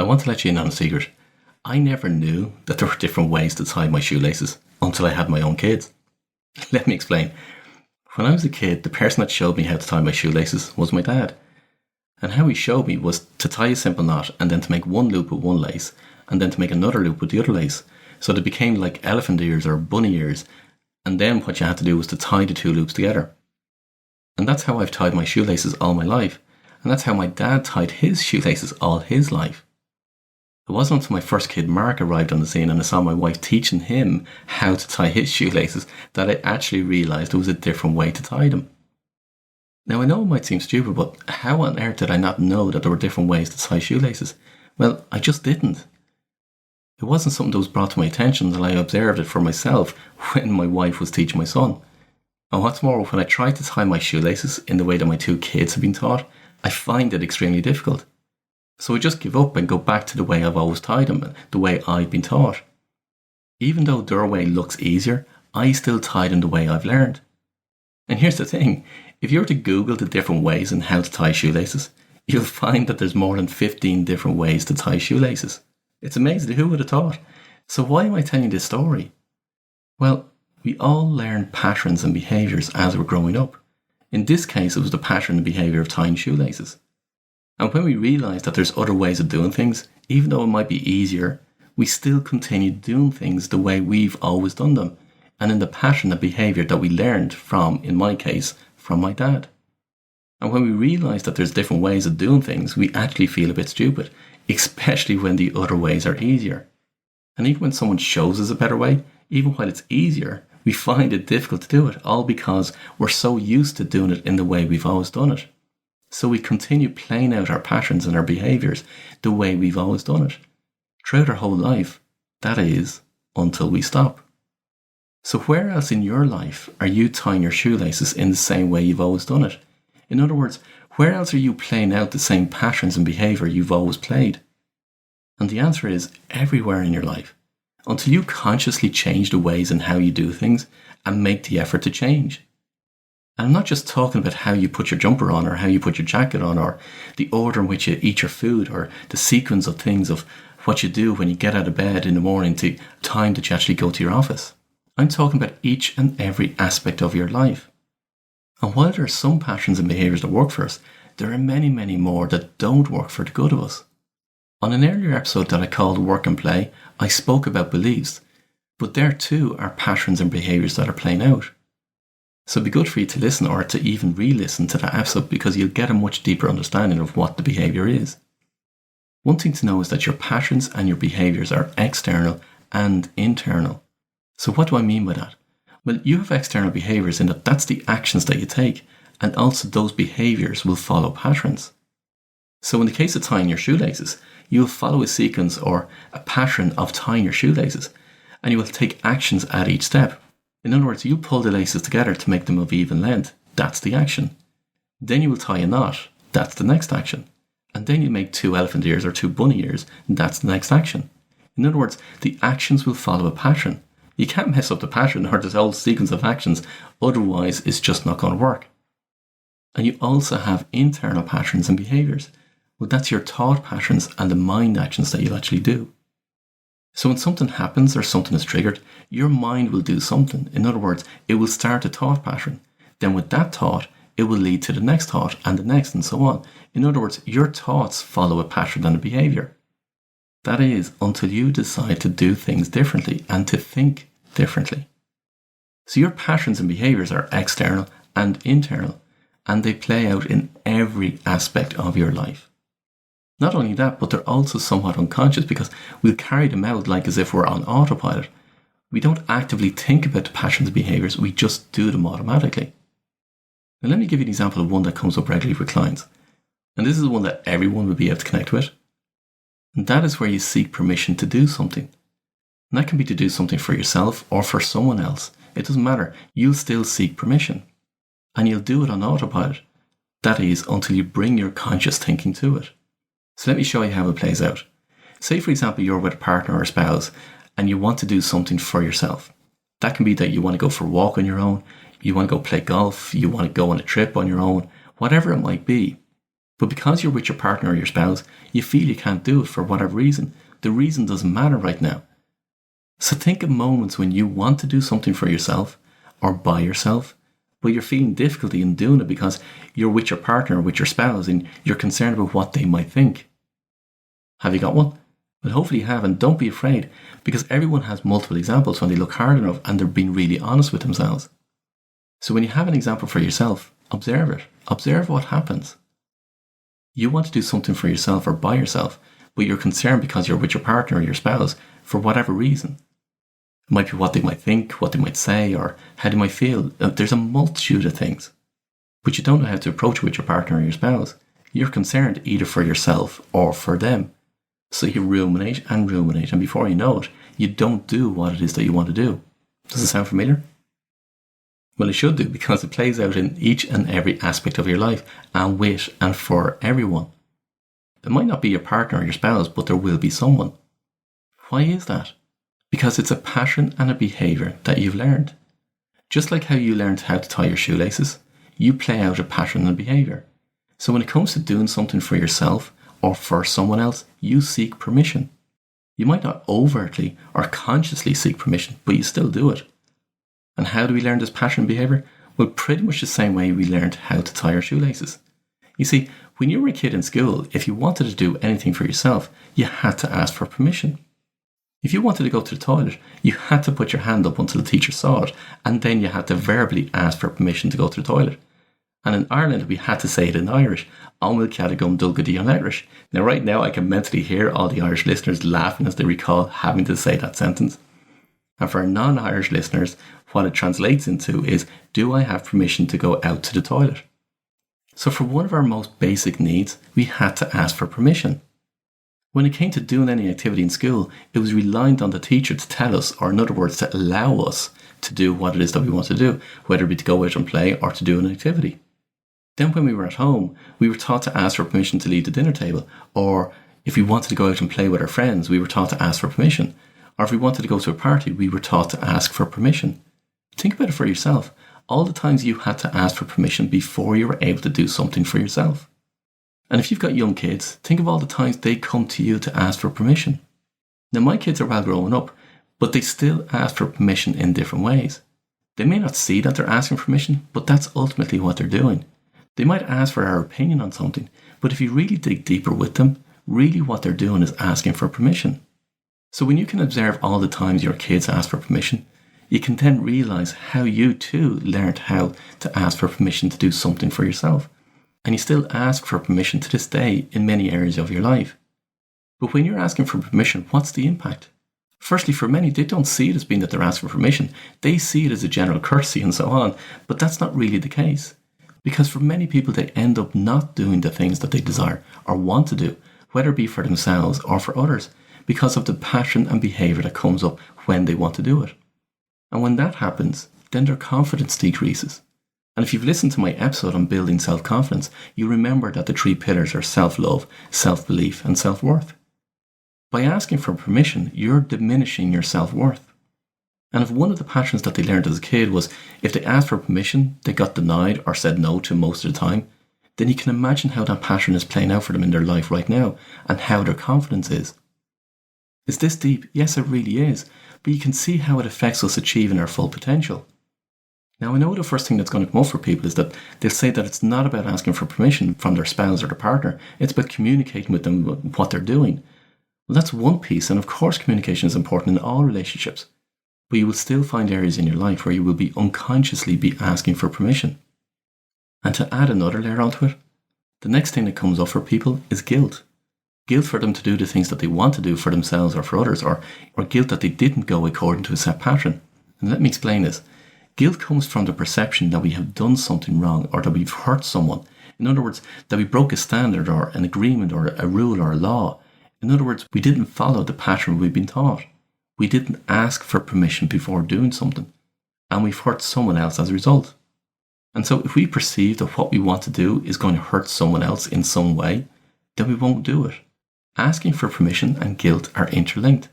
want to let you in on a secret. I never knew that there were different ways to tie my shoelaces until I had my own kids. Let me explain. When I was a kid, the person that showed me how to tie my shoelaces was my dad. And how he showed me was to tie a simple knot and then to make one loop with one lace and then to make another loop with the other lace. So they became like elephant ears or bunny ears. And then what you had to do was to tie the two loops together. And that's how I've tied my shoelaces all my life. And that's how my dad tied his shoelaces all his life. It wasn't until my first kid, Mark, arrived on the scene and I saw my wife teaching him how to tie his shoelaces that I actually realised there was a different way to tie them. Now, I know it might seem stupid, but how on earth did I not know that there were different ways to tie shoelaces? Well, I just didn't. It wasn't something that was brought to my attention until I observed it for myself when my wife was teaching my son. And what's more, when I tried to tie my shoelaces in the way that my two kids had been taught, I find it extremely difficult. So I just give up and go back to the way I've always tied them, the way I've been taught. Even though their way looks easier, I still tie them the way I've learned. And here's the thing, if you were to Google the different ways in how to tie shoelaces, you'll find that there's more than 15 different ways to tie shoelaces. It's amazing, who would have thought? So why am I telling you this story? Well, we all learn patterns and behaviours as we're growing up. In this case, it was the pattern and behaviour of tying shoelaces. And when we realise that there's other ways of doing things, even though it might be easier, we still continue doing things the way we've always done them, and in the pattern and behaviour that we learned from, in my case, from my dad. And when we realise that there's different ways of doing things, we actually feel a bit stupid, especially when the other ways are easier. And even when someone shows us a better way, even while it's easier, we find it difficult to do it, all because we're so used to doing it in the way we've always done it. So we continue playing out our patterns and our behaviours the way we've always done it, throughout our whole life, that is, until we stop. So where else in your life are you tying your shoelaces in the same way you've always done it? In other words, where else are you playing out the same patterns and behaviour you've always played? And the answer is everywhere in your life, until you consciously change the ways and how you do things and make the effort to change. And I'm not just talking about how you put your jumper on or how you put your jacket on or the order in which you eat your food or the sequence of things of what you do when you get out of bed in the morning to time that you actually go to your office. I'm talking about each and every aspect of your life. And while there are some patterns and behaviours that work for us, there are many, many more that don't work for the good of us. On an earlier episode that I called Work and Play, I spoke about beliefs, but there too are patterns and behaviours that are playing out. So it'd be good for you to listen or to even re-listen to that episode because you'll get a much deeper understanding of what the behaviour is. One thing to know is that your patterns and your behaviours are external and internal. So what do I mean by that? Well, you have external behaviours in that that's the actions that you take, and also those behaviours will follow patterns. So in the case of tying your shoelaces, you'll follow a sequence or a pattern of tying your shoelaces, and you will take actions at each step. In other words, you pull the laces together to make them of even length. That's the action. Then you will tie a knot. That's the next action. And then you make two elephant ears or two bunny ears. That's the next action. In other words, the actions will follow a pattern. You can't mess up the pattern or this whole sequence of actions. Otherwise, it's just not going to work. And you also have internal patterns and behaviours. Well, that's your thought patterns and the mind actions that you'll actually do. So when something happens or something is triggered, your mind will do something. In other words, it will start a thought pattern. Then with that thought, it will lead to the next thought and the next and so on. In other words, your thoughts follow a pattern and a behaviour. That is, until you decide to do things differently and to think differently. So your patterns and behaviours are external and internal, and they play out in every aspect of your life. Not only that, but they're also somewhat unconscious because we'll carry them out like as if we're on autopilot. We don't actively think about the patterns and behaviours, we just do them automatically. Now let me give you an example of one that comes up regularly with clients. And this is one that everyone will be able to connect with. And that is where you seek permission to do something. And that can be to do something for yourself or for someone else. It doesn't matter. You'll still seek permission. And you'll do it on autopilot. That is, until you bring your conscious thinking to it. So let me show you how it plays out. Say, for example, you're with a partner or a spouse and you want to do something for yourself. That can be that you want to go for a walk on your own, you want to go play golf, you want to go on a trip on your own, whatever it might be. But because you're with your partner or your spouse, you feel you can't do it for whatever reason. The reason doesn't matter right now. So think of moments when you want to do something for yourself or by yourself, but you're feeling difficulty in doing it because you're with your partner or with your spouse and you're concerned about what they might think. Have you got one? Well, hopefully you have, and don't be afraid, because everyone has multiple examples when they look hard enough and they're being really honest with themselves. So when you have an example for yourself, observe it. Observe what happens. You want to do something for yourself or by yourself, but you're concerned because you're with your partner or your spouse for whatever reason. It might be what they might think, what they might say, or how they might feel. There's a multitude of things. But you don't know how to approach it with your partner or your spouse. You're concerned either for yourself or for them. So you ruminate, and before you know it, you don't do what it is that you want to do. Does it sound familiar? Well, it should do, because it plays out in each and every aspect of your life, and with and for everyone. It might not be your partner or your spouse, but there will be someone. Why is that? Because it's a pattern and a behaviour that you've learned. Just like how you learned how to tie your shoelaces, you play out a pattern and behaviour. So when it comes to doing something for yourself or for someone else, you seek permission. You might not overtly or consciously seek permission, but you still do it. And how do we learn this pattern and behaviour? Well, pretty much the same way we learned how to tie our shoelaces. You see, when you were a kid in school, if you wanted to do anything for yourself, you had to ask for permission. If you wanted to go to the toilet, you had to put your hand up until the teacher saw it, and then you had to verbally ask for permission to go to the toilet. And in Ireland, we had to say it in Irish. Ámil ceadagum dulgadí an Irish. Now, right now, I can mentally hear all the Irish listeners laughing as they recall having to say that sentence. And for non-Irish listeners, what it translates into is, do I have permission to go out to the toilet? So for one of our most basic needs, we had to ask for permission. When it came to doing any activity in school, it was reliant on the teacher to tell us, or in other words, to allow us to do what it is that we want to do, whether it be to go out and play or to do an activity. Then when we were at home, we were taught to ask for permission to leave the dinner table, or if we wanted to go out and play with our friends, we were taught to ask for permission, or if we wanted to go to a party, we were taught to ask for permission. Think about it for yourself. All the times you had to ask for permission before you were able to do something for yourself. And if you've got young kids, think of all the times they come to you to ask for permission. Now, my kids are well grown up, but they still ask for permission in different ways. They may not see that they're asking for permission, but that's ultimately what they're doing. They might ask for our opinion on something, but if you really dig deeper with them, really what they're doing is asking for permission. So when you can observe all the times your kids ask for permission, you can then realise how you too learned how to ask for permission to do something for yourself. And you still ask for permission to this day in many areas of your life. But when you're asking for permission, what's the impact? Firstly, for many, they don't see it as being that they're asking for permission. They see it as a general courtesy and so on, but that's not really the case. Because for many people, they end up not doing the things that they desire or want to do, whether it be for themselves or for others, because of the pattern and behaviour that comes up when they want to do it. And when that happens, then their confidence decreases. And if you've listened to my episode on building self-confidence, you remember that the 3 pillars are self-love, self-belief, and self-worth. By asking for permission, you're diminishing your self-worth. And if one of the patterns that they learned as a kid was if they asked for permission, they got denied or said no to most of the time, then you can imagine how that pattern is playing out for them in their life right now and how their confidence is. Is this deep? Yes, it really is. But you can see how it affects us achieving our full potential. Now, I know the first thing that's going to come up for people is that they'll say that it's not about asking for permission from their spouse or their partner. It's about communicating with them what they're doing. Well, that's one piece, and of course communication is important in all relationships. But you will still find areas in your life where you will be unconsciously be asking for permission. And to add another layer onto it, the next thing that comes up for people is guilt. Guilt for them to do the things that they want to do for themselves or for others, or guilt that they didn't go according to a set pattern. And let me explain this. Guilt comes from the perception that we have done something wrong or that we've hurt someone. In other words, that we broke a standard or an agreement or a rule or a law. In other words, we didn't follow the pattern we've been taught. We didn't ask for permission before doing something. And we've hurt someone else as a result. And so if we perceive that what we want to do is going to hurt someone else in some way, then we won't do it. Asking for permission and guilt are interlinked.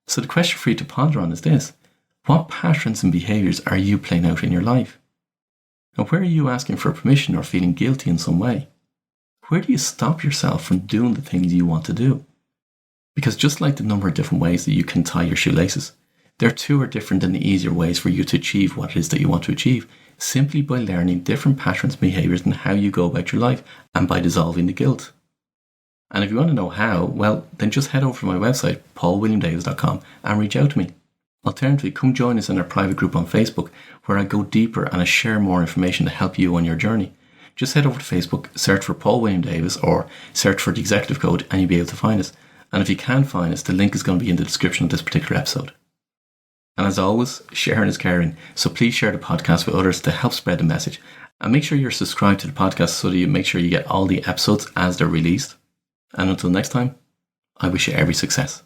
So the question for you to ponder on is this. What patterns and behaviours are you playing out in your life? And where are you asking for permission or feeling guilty in some way? where do you stop yourself from doing the things you want to do? Because just like the number of different ways that you can tie your shoelaces, there too are different and easier ways for you to achieve what it is that you want to achieve, simply by learning different patterns and behaviours and how you go about your life, and by dissolving the guilt. And if you want to know how, well, then just head over to my website, paulwilliamdavis.com, and reach out to me. Alternatively, come join us in our private group on Facebook, where I go deeper and I share more information to help you on your journey. Just head over to Facebook, search for Paul William Davis, or search for the executive code, and you'll be able to find us. And if you can't find us, the link is going to be in the description of this particular episode. And as always, sharing is caring. So please share the podcast with others to help spread the message. And make sure you're subscribed to the podcast so that you make sure you get all the episodes as they're released. And until next time, I wish you every success.